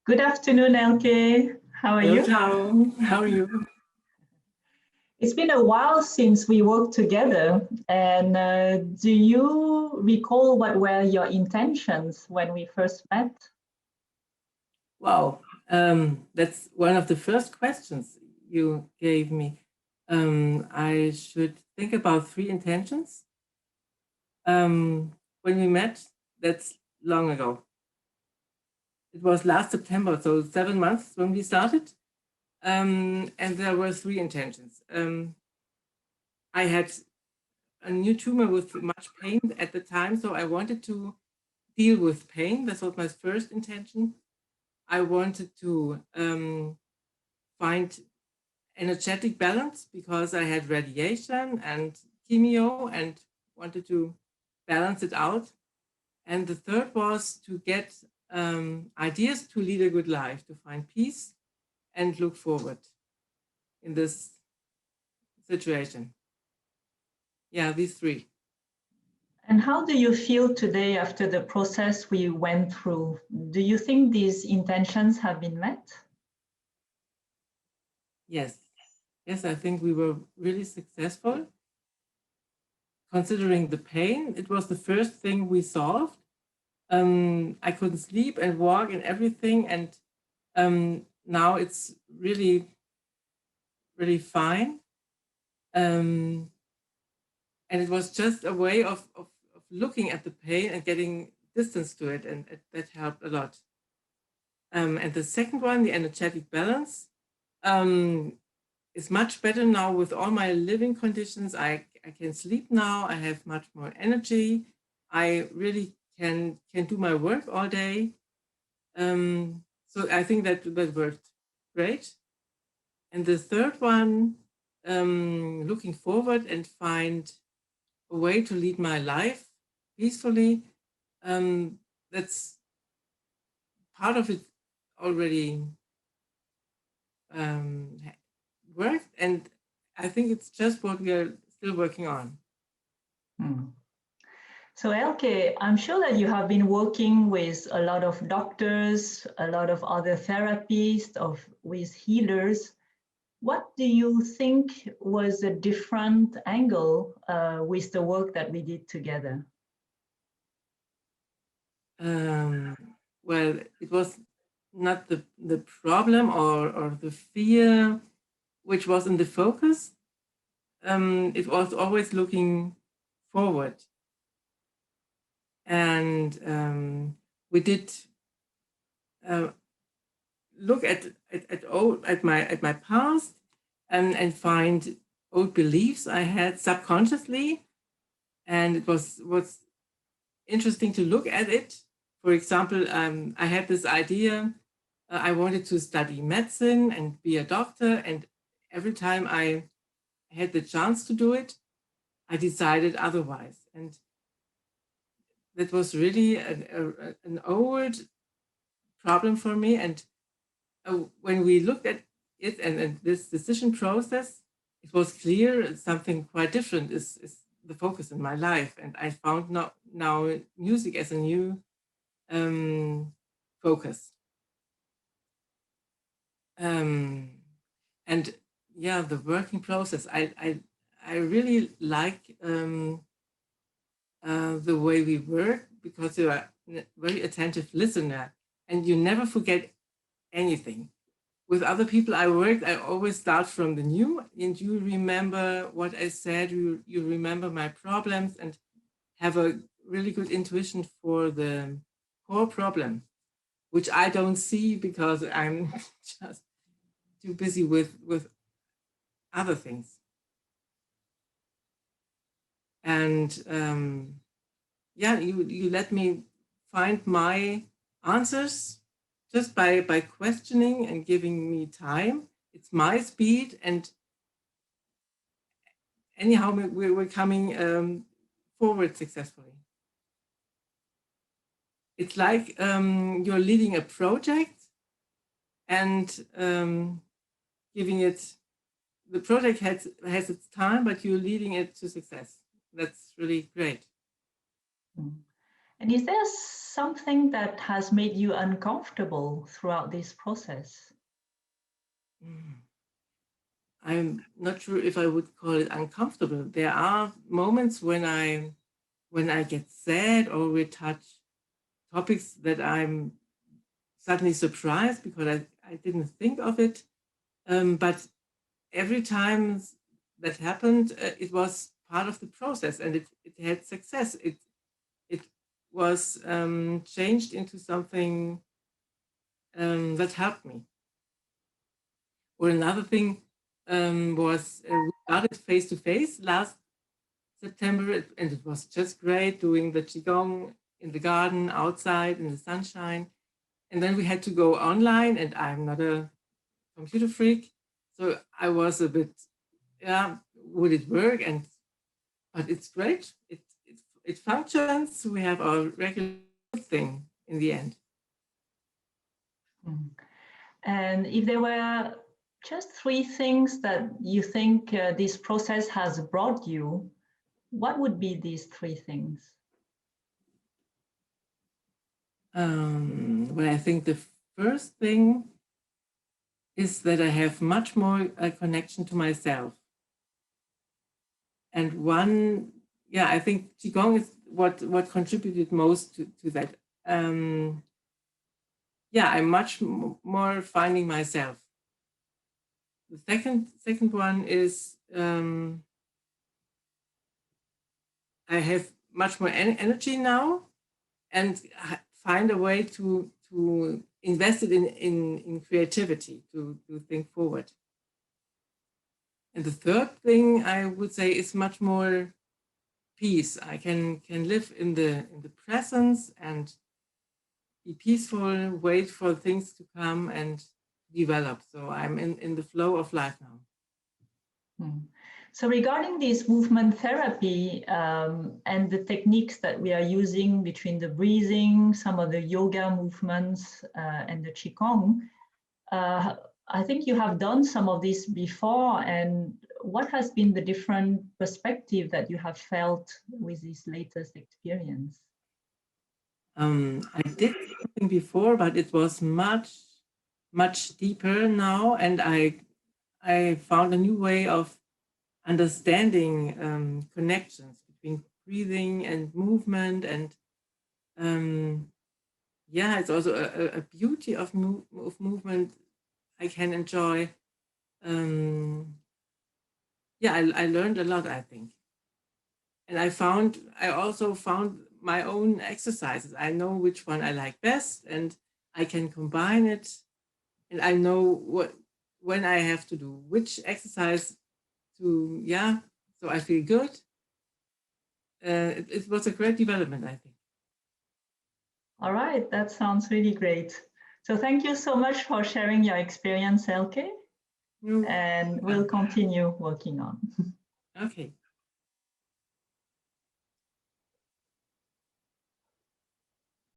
Good afternoon, Elke. How are Hello, you? Tao. How are you? It's been a while since we worked together. And do you recall what were your intentions when we first met? Wow, that's one of the first questions you gave me. I should think about three intentions. When we met, that's long ago. It was last September, so 7 months when we started. And there were three intentions. I had a new tumor with much pain at the time, so I wanted to deal with pain. That was my first intention. I wanted to find energetic balance because I had radiation and chemo and wanted to balance it out. And the third was to get ideas to lead a good life, to find peace and look forward in this situation. Yeah, these three. And how do you feel today after the process we went through? Do you think these intentions have been met? Yes. Yes, I think we were really successful. Considering the pain, it was the first thing we solved. I couldn't sleep and walk and everything. And now it's really, really fine. And it was just a way of looking at the pain and getting distance to it. And that helped a lot. And the second one, the energetic balance, is much better now with all my living conditions. I can sleep now. I have much more energy. I really can do my work all day. So I think that worked great. And the third one, looking forward and find a way to lead my life peacefully. That's part of it already worked, and I think it's just what we are still working on. So Elke, I'm sure that you have been working with a lot of doctors, a lot of other therapists, with healers. What do you think was a different angle with the work that we did together? Well, it was not the problem or the fear which was in the focus. It was always looking forward. And we did look at my past and find old beliefs I had subconsciously, and it was interesting to look at it. For example, I had this idea. I wanted to study medicine and be a doctor, and every time I had the chance to do it, I decided otherwise. And that was really an old problem for me. And when we looked at it and this decision process, it was clear something quite different is the focus in my life. And I found now music as a new focus. And yeah, the working process. I really like the way we work because you are a very attentive listener and you never forget anything. With other people I worked, I always start from the new, and you remember what I said, you remember my problems and have a really good intuition for the core problem, which I don't see because I'm just too busy with other things. And yeah, you let me find my answers just by questioning and giving me time. It's my speed, and anyhow, we're coming forward successfully. It's like you're leading a project and giving it, the project has its time, but you're leading it to success. That's really great. And is there something that has made you uncomfortable throughout this process? I'm not sure if I would call it uncomfortable. There are moments when I get sad or we touch topics that I'm suddenly surprised because I didn't think of it. But every time that happened, it was part of the process and it had success. It was changed into something that helped me. Or another thing was we started face-to-face last September, and it was just great doing the Qigong in the garden, outside, in the sunshine. And then we had to go online, and I'm not a computer freak. So I was a bit, yeah, would it work? But it's great. It functions. We have a regular thing in the end. And if there were just 3 things that you think this process has brought you, what would be these 3 things? Well, I think the first thing is that I have much more a connection to myself. And I think Qigong is what contributed most to that. I'm much more finding myself. The second one is I have much more energy now and find a way to invest it in creativity, to think forward. And the third thing I would say is much more peace. I can live in the presence and be peaceful, wait for things to come and develop. So I'm in the flow of life now. So regarding this movement therapy and the techniques that we are using between the breathing, some of the yoga movements and the Qigong, I think you have done some of this before. And what has been the different perspective that you have felt with this latest experience? I did something before, but it was much deeper now, and I found a new way of understanding connections between breathing and movement, and it's also a beauty of movement I can enjoy. I learned a lot, I think, and I also found my own exercises. I know which one I like best, and I can combine it, and I know when I have to do which exercise so I feel good. It was a great development, I think. All right, that sounds really great. So thank you so much for sharing your experience, Elke. And we'll continue working on. Okay.